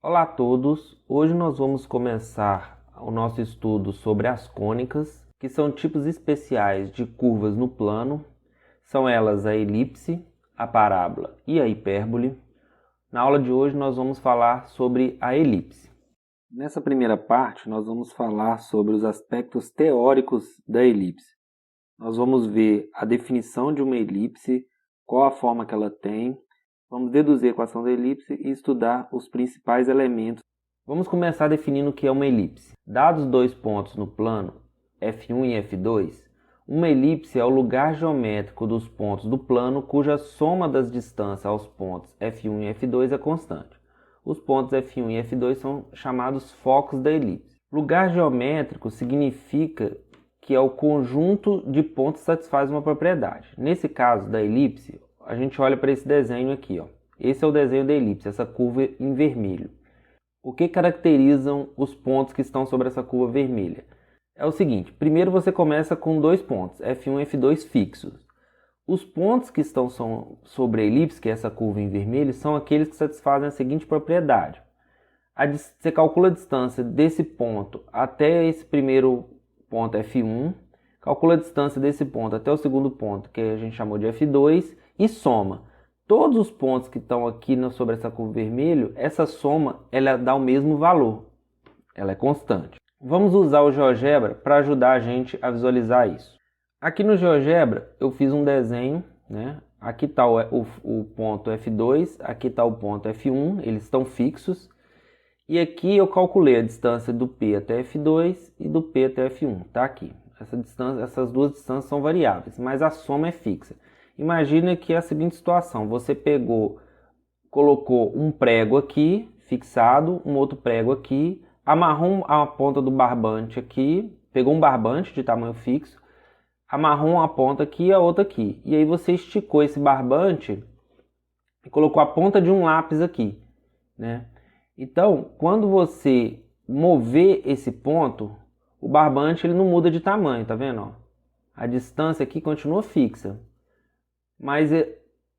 Olá a todos! Hoje nós vamos começar o nosso estudo sobre as cônicas, que são tipos especiais de curvas no plano. São elas a elipse, a parábola e a hipérbole. Na aula de hoje nós vamos falar sobre a elipse. Nessa primeira parte nós vamos falar sobre os aspectos teóricos da elipse. Nós vamos ver a definição de uma elipse, qual a forma que ela tem. Vamos deduzir a equação da elipse e estudar os principais elementos. Vamos começar definindo o que é uma elipse. Dados dois pontos no plano, F1 e F2, uma elipse é o lugar geométrico dos pontos do plano cuja soma das distâncias aos pontos F1 e F2 é constante. Os pontos F1 e F2 são chamados focos da elipse. Lugar geométrico significa que é o conjunto de pontos que satisfaz uma propriedade. Nesse caso da elipse, a gente olha para esse desenho aqui, ó. Esse é o desenho da elipse, essa curva em vermelho. O que caracterizam os pontos que estão sobre essa curva vermelha? É o seguinte, primeiro você começa com dois pontos, F1 e F2 fixos. Os pontos que estão sobre a elipse, que é essa curva em vermelho, são aqueles que satisfazem a seguinte propriedade. Você calcula a distância desse ponto até esse primeiro ponto F1, calcula a distância desse ponto até o segundo ponto, que a gente chamou de F2, e soma. Todos os pontos que estão aqui sobre essa curva vermelho, essa soma ela dá o mesmo valor, ela é constante. Vamos usar o GeoGebra para ajudar a gente a visualizar isso. Aqui no GeoGebra eu fiz um desenho, né? Aqui está o ponto F2, aqui está o ponto F1, eles estão fixos. E aqui eu calculei a distância do P até F2 e do P até F1, tá aqui. Essas duas distâncias são variáveis, mas a soma é fixa. Imagina que é a seguinte situação, você colocou um prego aqui, fixado, um outro prego aqui, amarrou a ponta do barbante aqui, pegou um barbante de tamanho fixo, amarrou uma ponta aqui e a outra aqui. E aí você esticou esse barbante e colocou a ponta de um lápis aqui, né? Então, quando você mover esse ponto, o barbante ele não muda de tamanho, tá vendo? Ó? A distância aqui continua fixa. Mas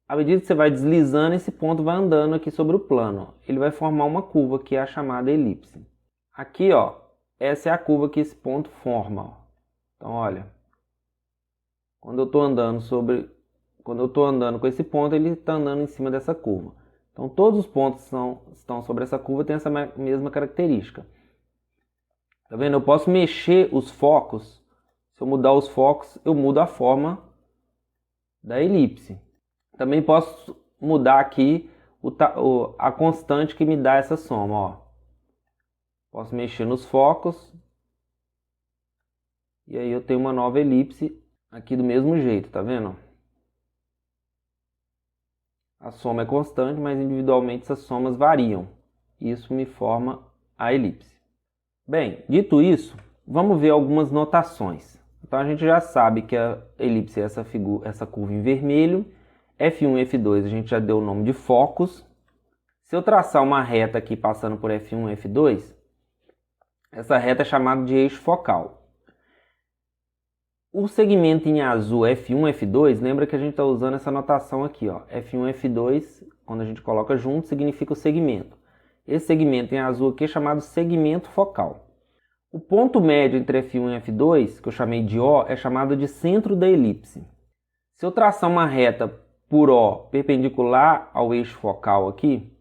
à medida que você vai deslizando, esse ponto vai andando aqui sobre o plano. Ele vai formar uma curva que é a chamada elipse. Aqui, ó, essa é a curva que esse ponto forma. Ó. Então, olha, quando eu estou andando com esse ponto, ele está andando em cima dessa curva. Então, todos os pontos que estão sobre essa curva têm essa mesma característica. Tá vendo? Eu posso mexer os focos. Se eu mudar os focos, eu mudo a forma da elipse. Também posso mudar aqui a constante que me dá essa soma. Ó. Posso mexer nos focos. E aí eu tenho uma nova elipse aqui do mesmo jeito, tá vendo? A soma é constante, mas individualmente essas somas variam. Isso me forma a elipse. Bem, dito isso, vamos ver algumas notações. Então a gente já sabe que a elipse é essa curva em vermelho. F1 e F2 a gente já deu o nome de focos. Se eu traçar uma reta aqui passando por F1 e F2, essa reta é chamada de eixo focal. O segmento em azul F1 e F2, lembra que a gente está usando essa notação aqui. Ó. F1 e F2, quando a gente coloca junto, significa o segmento. Esse segmento em azul aqui é chamado segmento focal. O ponto médio entre F1 e F2, que eu chamei de O, é chamado de centro da elipse. Se eu traçar uma reta por O perpendicular ao eixo focal aqui,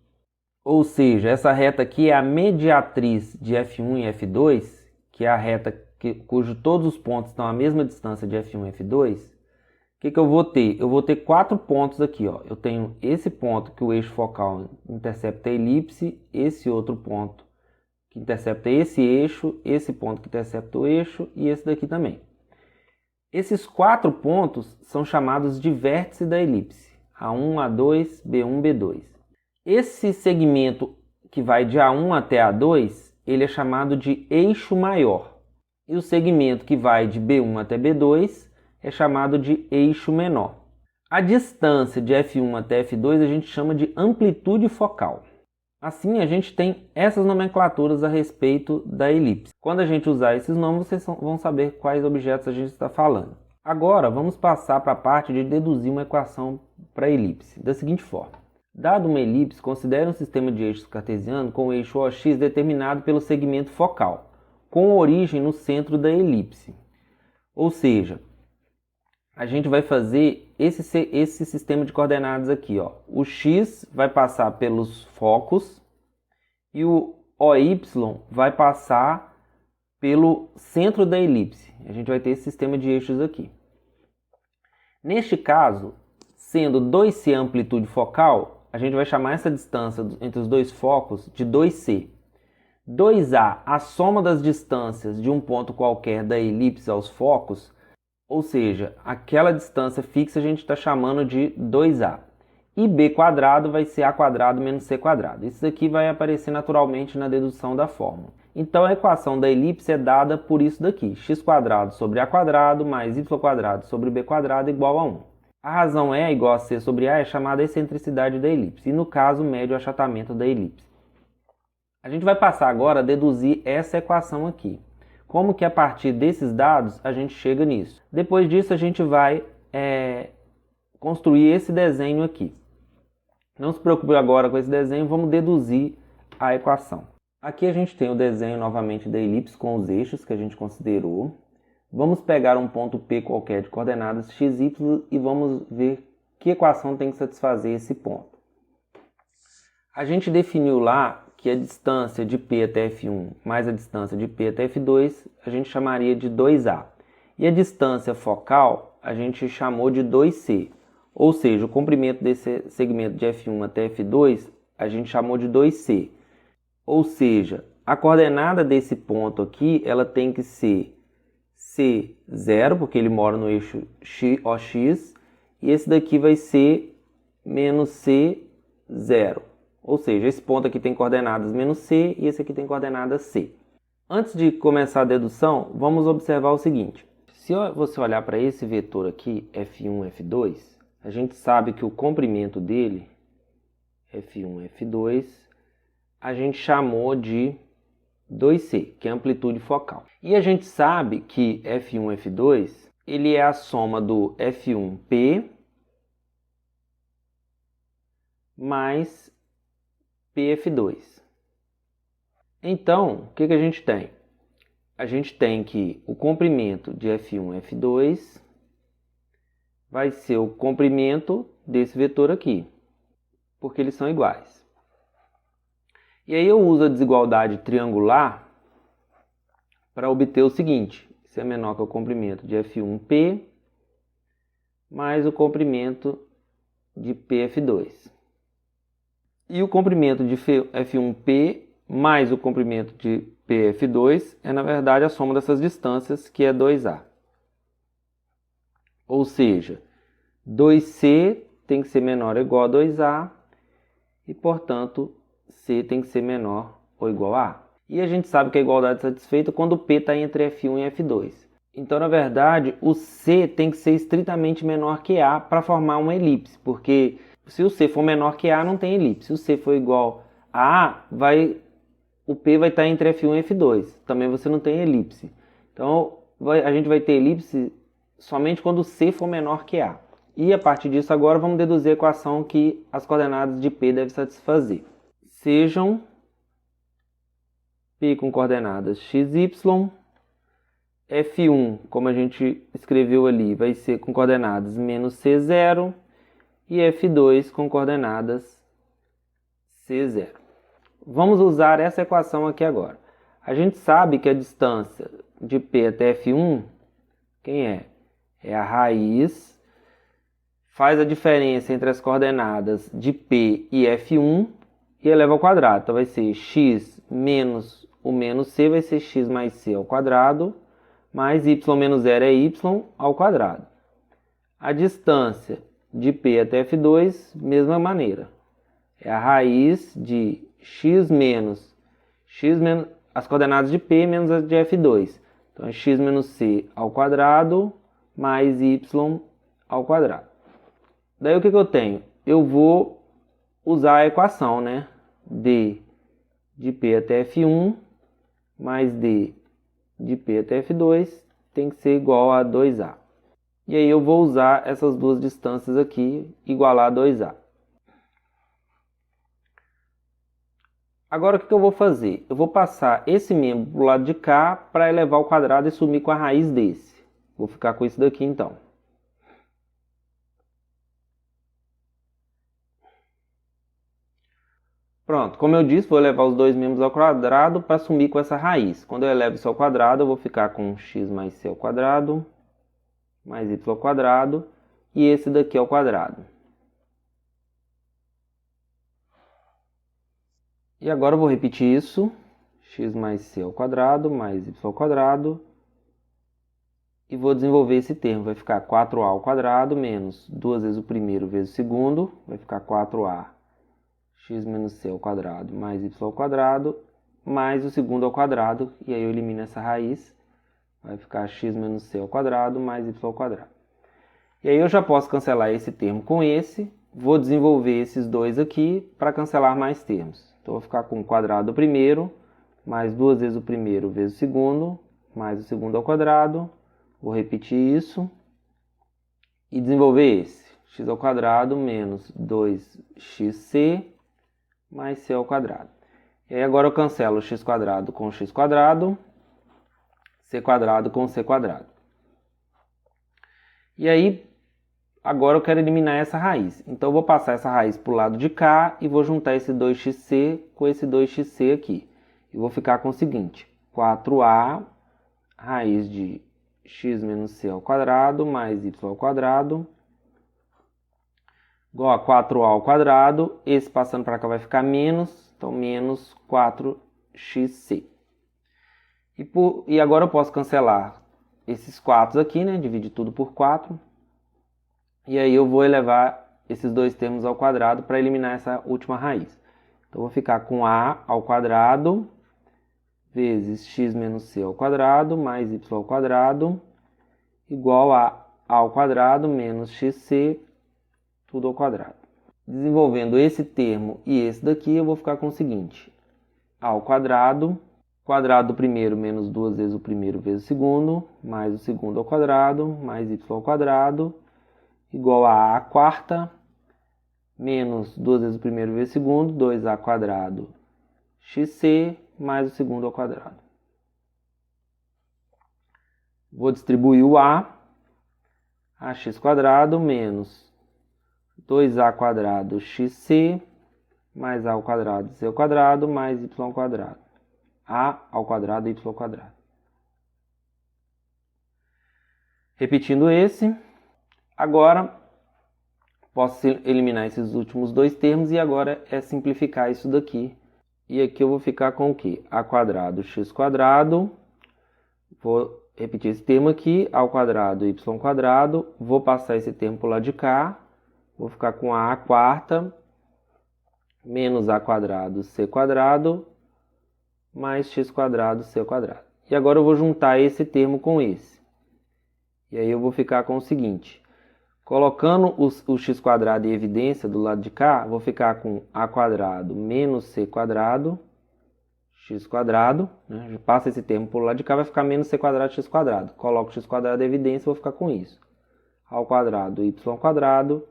ou seja, essa reta aqui é a mediatriz de F1 e F2, que é a reta cujo todos os pontos estão à mesma distância de F1 e F2, o que eu vou ter? Eu vou ter 4 pontos aqui. Ó. Eu tenho esse ponto que o eixo focal intercepta a elipse, esse outro ponto que intercepta esse eixo, esse ponto que intercepta o eixo e esse daqui também. Esses 4 pontos são chamados de vértice da elipse, A1, A2, B1, B2. Esse segmento que vai de A1 até A2, ele é chamado de eixo maior. E o segmento que vai de B1 até B2 é chamado de eixo menor. A distância de F1 até F2 a gente chama de amplitude focal. Assim, a gente tem essas nomenclaturas a respeito da elipse. Quando a gente usar esses nomes, vocês vão saber quais objetos a gente está falando. Agora, vamos passar para a parte de deduzir uma equação para a elipse, da seguinte forma. Dado uma elipse, considere um sistema de eixos cartesiano com o eixo OX determinado pelo segmento focal, com origem no centro da elipse. Ou seja, a gente vai fazer esse sistema de coordenadas aqui, ó. O x vai passar pelos focos e o OY vai passar pelo centro da elipse. A gente vai ter esse sistema de eixos aqui. Neste caso, sendo 2c a amplitude focal, a gente vai chamar essa distância entre os dois focos de 2c. 2a, a soma das distâncias de um ponto qualquer da elipse aos focos, ou seja, aquela distância fixa a gente está chamando de 2a. E b quadrado vai ser a quadrado menos c quadrado. Isso aqui vai aparecer naturalmente na dedução da fórmula. Então a equação da elipse é dada por isso daqui, x quadrado sobre a quadrado mais y quadrado sobre b quadrado igual a 1. A razão E igual a C sobre A é chamada excentricidade da elipse, e no caso mede o achatamento da elipse. A gente vai passar agora a deduzir essa equação aqui. Como que a partir desses dados a gente chega nisso? Depois disso a gente vai construir esse desenho aqui. Não se preocupe agora com esse desenho, vamos deduzir a equação. Aqui a gente tem o desenho novamente da elipse com os eixos que a gente considerou. Vamos pegar um ponto P qualquer de coordenadas x, y e vamos ver que equação tem que satisfazer esse ponto. A gente definiu lá que a distância de P até F1 mais a distância de P até F2 a gente chamaria de 2A. E a distância focal a gente chamou de 2C. Ou seja, o comprimento desse segmento de F1 até F2 a gente chamou de 2C. Ou seja, a coordenada desse ponto aqui ela tem que ser C0, porque ele mora no eixo OX, e esse daqui vai ser menos C0. Ou seja, esse ponto aqui tem coordenadas menos C e esse aqui tem coordenadas C. Antes de começar a dedução, vamos observar o seguinte. Se você olhar para esse vetor aqui, F1, F2, a gente sabe que o comprimento dele, F1, F2, a gente chamou de 2C, que é a amplitude focal. E a gente sabe que F1, F2, ele é a soma do F1P mais PF2. Então, o que a gente tem? A gente tem que o comprimento de F1, F2 vai ser o comprimento desse vetor aqui, porque eles são iguais. E aí eu uso a desigualdade triangular para obter o seguinte. Isso é menor que o comprimento de F1P mais o comprimento de PF2. E o comprimento de F1P mais o comprimento de PF2 é, na verdade, a soma dessas distâncias, que é 2A. Ou seja, 2C tem que ser menor ou igual a 2A e, portanto, C tem que ser menor ou igual a A. E a gente sabe que a igualdade é satisfeita quando P está entre F1 e F2. Então, na verdade, o C tem que ser estritamente menor que A para formar uma elipse, porque se o C for menor que A, não tem elipse. Se o C for igual a A, o P vai estar entre F1 e F2. Também você não tem elipse. Então, a gente vai ter elipse somente quando o C for menor que A. E, a partir disso, agora vamos deduzir a equação que as coordenadas de P devem satisfazer. Sejam P com coordenadas x, y, F1, como a gente escreveu ali, vai ser com coordenadas menos C0 e F2 com coordenadas C0. Vamos usar essa equação aqui agora. A gente sabe que a distância de P até F1, quem é? É a raiz, faz a diferença entre as coordenadas de P e F1 e eleva ao quadrado. Então vai ser x menos o menos c vai ser x mais c ao quadrado, mais y menos 0 é y ao quadrado. A distância de P até F2, mesma maneira. É a raiz de x menos as coordenadas de P menos as de F2. Então é x menos c ao quadrado mais y ao quadrado. Daí o que eu tenho? Eu vou usar a equação, né? D de P até F1 mais D de P até F2 tem que ser igual a 2A. E aí eu vou usar essas duas distâncias aqui, igualar a 2A. Agora o que eu vou fazer? Eu vou passar esse membro para o lado de cá para elevar ao quadrado e sumir com a raiz desse. Vou ficar com isso daqui então. Pronto, como eu disse, vou elevar os dois membros ao quadrado para sumir com essa raiz. Quando eu elevo isso ao quadrado, eu vou ficar com x mais c ao quadrado, mais y ao quadrado, e esse daqui ao quadrado. E agora eu vou repetir isso, x mais c ao quadrado, mais y ao quadrado, e vou desenvolver esse termo. Vai ficar 4a ao quadrado menos 2 vezes o primeiro vezes o segundo, vai ficar 4a x menos c ao quadrado mais y ao quadrado, mais o segundo ao quadrado, e aí eu elimino essa raiz, vai ficar x menos c ao quadrado mais y ao quadrado. E aí eu já posso cancelar esse termo com esse, vou desenvolver esses dois aqui para cancelar mais termos. Então eu vou ficar com o quadrado do primeiro, mais 2 vezes o primeiro vezes o segundo, mais o segundo ao quadrado, vou repetir isso, e desenvolver esse, x ao quadrado menos 2xc, mais c ao quadrado. E aí agora eu cancelo o x quadrado com o x quadrado, c quadrado com c quadrado. E aí, agora eu quero eliminar essa raiz. Então eu vou passar essa raiz para o lado de cá e vou juntar esse 2xc com esse 2xc aqui. E vou ficar com o seguinte, 4a raiz de x menos c ao quadrado mais y ao quadrado igual a 4a ao quadrado, esse passando para cá vai ficar menos, então menos 4xc. E agora eu posso cancelar esses 4 aqui, né? Dividir tudo por 4. E aí eu vou elevar esses dois termos ao quadrado para eliminar essa última raiz. Então eu vou ficar com a ao quadrado vezes x menos c ao quadrado mais y ao quadrado igual a ao quadrado menos xc tudo ao quadrado. Desenvolvendo esse termo e esse daqui, eu vou ficar com o seguinte, a ao quadrado, quadrado do primeiro menos 2 vezes o primeiro vezes o segundo, mais o segundo ao quadrado, mais y ao quadrado, igual a quarta, menos 2 vezes o primeiro vezes o segundo, 2a quadrado, xc, mais o segundo ao quadrado. Vou distribuir o ax quadrado menos 2a quadrado xc mais a ao quadrado c ao quadrado mais y ao quadrado. A ao quadrado y ao quadrado. Repetindo esse, agora posso eliminar esses últimos dois termos e agora é simplificar isso daqui. E aqui eu vou ficar com o quê? A quadrado x quadrado, vou repetir esse termo aqui, ao quadrado y quadrado, vou passar esse termo para o lado de cá, vou ficar com a quarta menos a quadrado c quadrado mais x quadrado c ao quadrado. E agora eu vou juntar esse termo com esse. E aí eu vou ficar com o seguinte, colocando o x quadrado em evidência do lado de cá, vou ficar com a quadrado menos c quadrado, x quadrado, né? Passa esse termo para o lado de cá, vai ficar menos c quadrado x quadrado. Coloco o x quadrado em evidência, vou ficar com isso. Ao quadrado y quadrado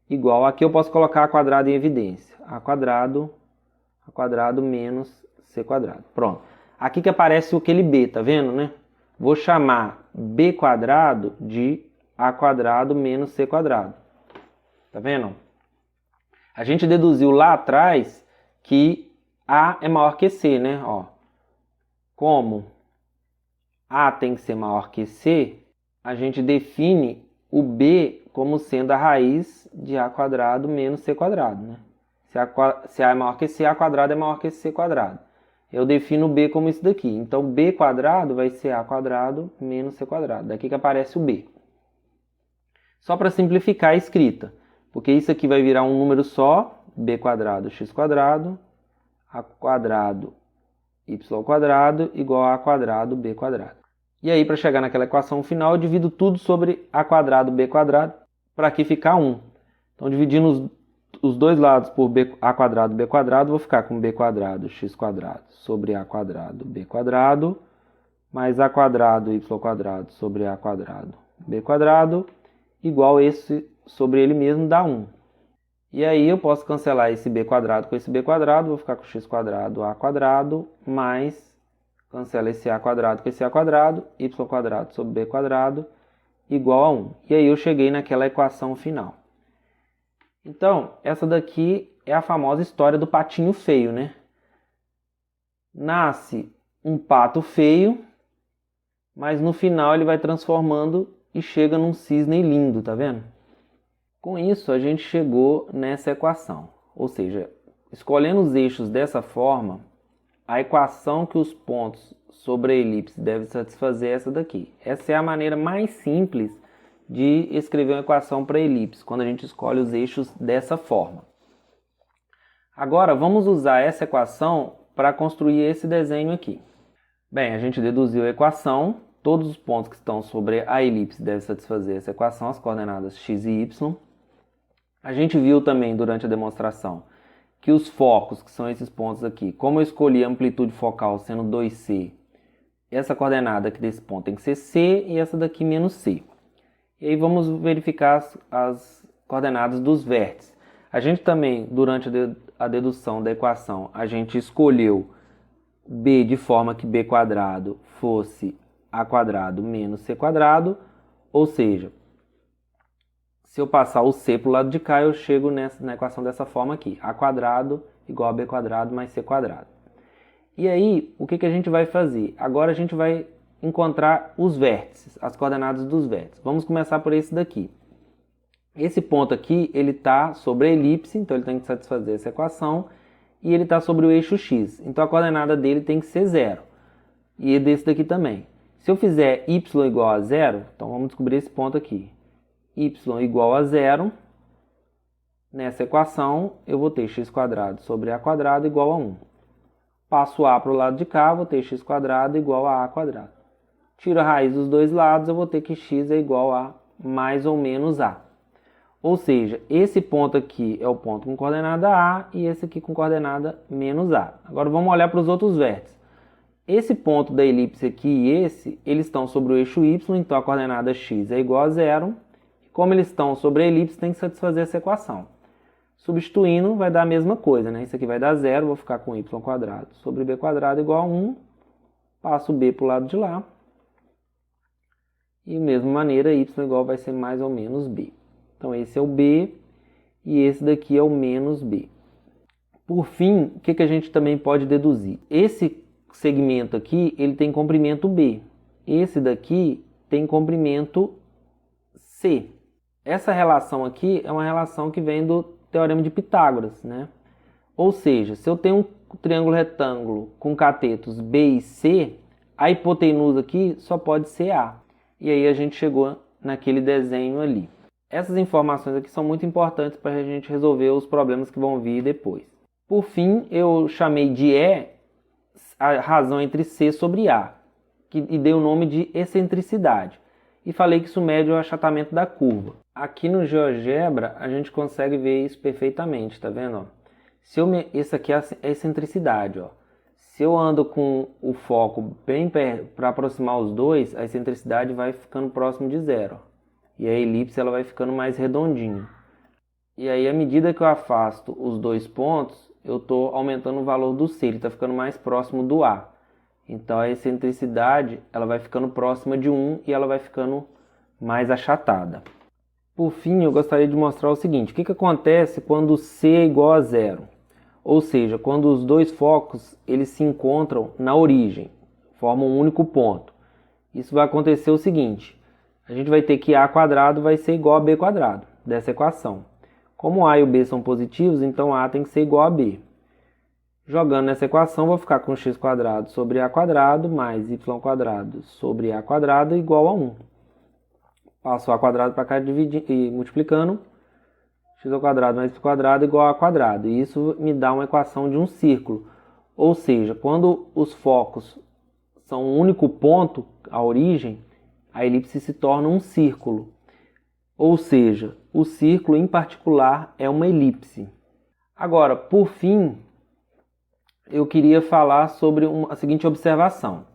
igual, aqui eu posso colocar a quadrado em evidência, a quadrado menos c quadrado. Pronto. Aqui que aparece aquele b, tá vendo, né? Vou chamar b quadrado de a quadrado menos c quadrado. Tá vendo? A gente deduziu lá atrás que a é maior que c, né? Ó, como a tem que ser maior que c, a gente define o b como sendo a raiz de a quadrado menos c quadrado, né? Se a é maior que c, a quadrado é maior que c quadrado. Eu defino b como isso daqui. Então, b quadrado vai ser a quadrado menos c quadrado. Daqui que aparece o b. Só para simplificar a escrita, porque isso aqui vai virar um número só, b quadrado x quadrado, a quadrado y quadrado igual a quadrado b quadrado. E aí, para chegar naquela equação final, eu divido tudo sobre a quadrado b quadrado, para aqui ficar 1. Então, dividindo os dois lados por a quadrado b quadrado, vou ficar com b quadrado x quadrado sobre a quadrado b quadrado, mais a quadrado y quadrado sobre a quadrado b quadrado, igual esse sobre ele mesmo dá 1. E aí eu posso cancelar esse b quadrado com esse b quadrado, vou ficar com x quadrado, a quadrado, mais, cancela esse a quadrado com esse a quadrado, y quadrado sobre b quadrado, igual a 1. E aí eu cheguei naquela equação final. Então, essa daqui é a famosa história do patinho feio, né? Nasce um pato feio, mas no final ele vai transformando e chega num cisne lindo, tá vendo? Com isso, a gente chegou nessa equação. Ou seja, escolhendo os eixos dessa forma, a equação que os pontos sobre a elipse devem satisfazer é essa daqui. Essa é a maneira mais simples de escrever uma equação para elipse, quando a gente escolhe os eixos dessa forma. Agora, vamos usar essa equação para construir esse desenho aqui. Bem, a gente deduziu a equação, todos os pontos que estão sobre a elipse devem satisfazer essa equação, as coordenadas x e y. A gente viu também durante a demonstração que os focos, que são esses pontos aqui, como eu escolhi a amplitude focal sendo 2c, essa coordenada aqui desse ponto tem que ser c e essa daqui menos c. E aí vamos verificar as coordenadas dos vértices. A gente também, durante a dedução da equação, a gente escolheu b de forma que b quadrado fosse a quadrado menos c quadrado, ou seja, se eu passar o c para o lado de cá, eu chego na equação dessa forma aqui, a quadrado igual a b quadrado mais c quadrado. E aí, o que a gente vai fazer? Agora a gente vai encontrar os vértices, as coordenadas dos vértices. Vamos começar por esse daqui. Esse ponto aqui, ele está sobre a elipse, então ele tem que satisfazer essa equação, e ele está sobre o eixo x, então a coordenada dele tem que ser 0. E desse daqui também. Se eu fizer y igual a 0, então vamos descobrir esse ponto aqui. Y igual a 0, nessa equação eu vou ter x quadrado sobre a quadrado igual a 1. Passo a para o lado de cá, vou ter x quadrado igual a quadrado. Tiro a raiz dos dois lados, eu vou ter que x é igual a mais ou menos a. Ou seja, esse ponto aqui é o ponto com coordenada a e esse aqui com coordenada menos a. Agora vamos olhar para os outros vértices. Esse ponto da elipse aqui e esse, eles estão sobre o eixo y, então a coordenada x é igual a 0. Como eles estão sobre a elipse, tem que satisfazer essa equação. Substituindo, vai dar a mesma coisa, né? Isso aqui vai dar 0, vou ficar com y quadrado sobre b quadrado igual a 1. Passo o b para o lado de lá. E, da mesma maneira, y igual vai ser mais ou menos b. Então, esse é o b e esse daqui é o menos b. Por fim, o que a gente também pode deduzir? Esse segmento aqui, ele tem comprimento b. Esse daqui tem comprimento c. Essa relação aqui é uma relação que vem do Teorema de Pitágoras, né? Ou seja, se eu tenho um triângulo retângulo com catetos b e c, a hipotenusa aqui só pode ser a. E aí a gente chegou naquele desenho ali. Essas informações aqui são muito importantes para a gente resolver os problemas que vão vir depois. Por fim, eu chamei de E a razão entre C sobre A, e dei o nome de excentricidade. E falei que isso mede o achatamento da curva. Aqui no GeoGebra a gente consegue ver isso perfeitamente, tá vendo? Esse aqui é a excentricidade, ó. Se eu ando com o foco bem perto para aproximar os dois, a excentricidade vai ficando próximo de 0. E a elipse ela vai ficando mais redondinha. E aí, à medida que eu afasto os dois pontos, eu estou aumentando o valor do C, ele está ficando mais próximo do A. Então a excentricidade ela vai ficando próxima de 1 e ela vai ficando mais achatada. Por fim, eu gostaria de mostrar o seguinte: o que acontece quando C é igual a 0? Ou seja, quando os dois focos eles se encontram na origem, formam um único ponto. Isso vai acontecer o seguinte: a gente vai ter que a quadrado vai ser igual a b quadrado, dessa equação. Como a e o b são positivos, então a tem que ser igual a b. Jogando nessa equação, vou ficar com x quadrado sobre a quadrado mais y quadrado sobre a quadrado igual a 1. Passo a quadrado para cá e multiplicando. X ao quadrado mais y quadrado igual a a quadrado. E isso me dá uma equação de um círculo. Ou seja, quando os focos são um único ponto, a origem, a elipse se torna um círculo. Ou seja, o círculo em particular é uma elipse. Agora, por fim, eu queria falar sobre a seguinte observação.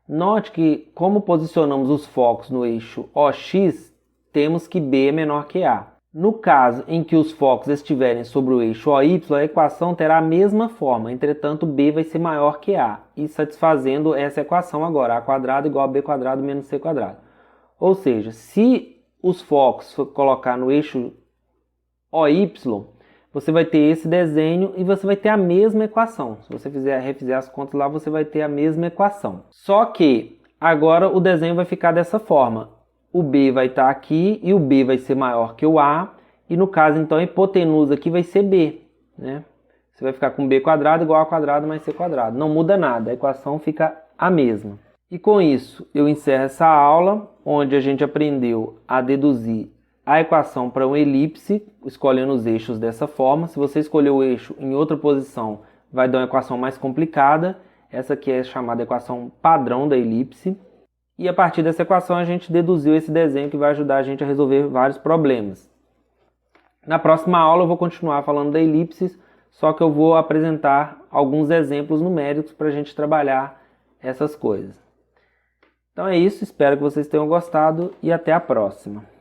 Note que, como posicionamos os focos no eixo OX, temos que B é menor que A. No caso em que os focos estiverem sobre o eixo OY, a equação terá a mesma forma, entretanto B vai ser maior que A, e satisfazendo essa equação agora, A² igual a B² menos C². Ou seja, se os focos for colocar no eixo OY, você vai ter esse desenho e você vai ter a mesma equação. Se você refizer as contas lá, você vai ter a mesma equação. Só que agora o desenho vai ficar dessa forma. O B vai estar aqui e o B vai ser maior que o A. E no caso, então, a hipotenusa aqui vai ser B, né? Você vai ficar com B² igual a A² mais C². Não muda nada, a equação fica a mesma. E com isso, eu encerro essa aula, onde a gente aprendeu a deduzir a equação para uma elipse, escolhendo os eixos dessa forma. Se você escolher o eixo em outra posição, vai dar uma equação mais complicada. Essa aqui é chamada equação padrão da elipse. E a partir dessa equação a gente deduziu esse desenho que vai ajudar a gente a resolver vários problemas. Na próxima aula eu vou continuar falando da elipse, só que eu vou apresentar alguns exemplos numéricos para a gente trabalhar essas coisas. Então é isso, espero que vocês tenham gostado e até a próxima.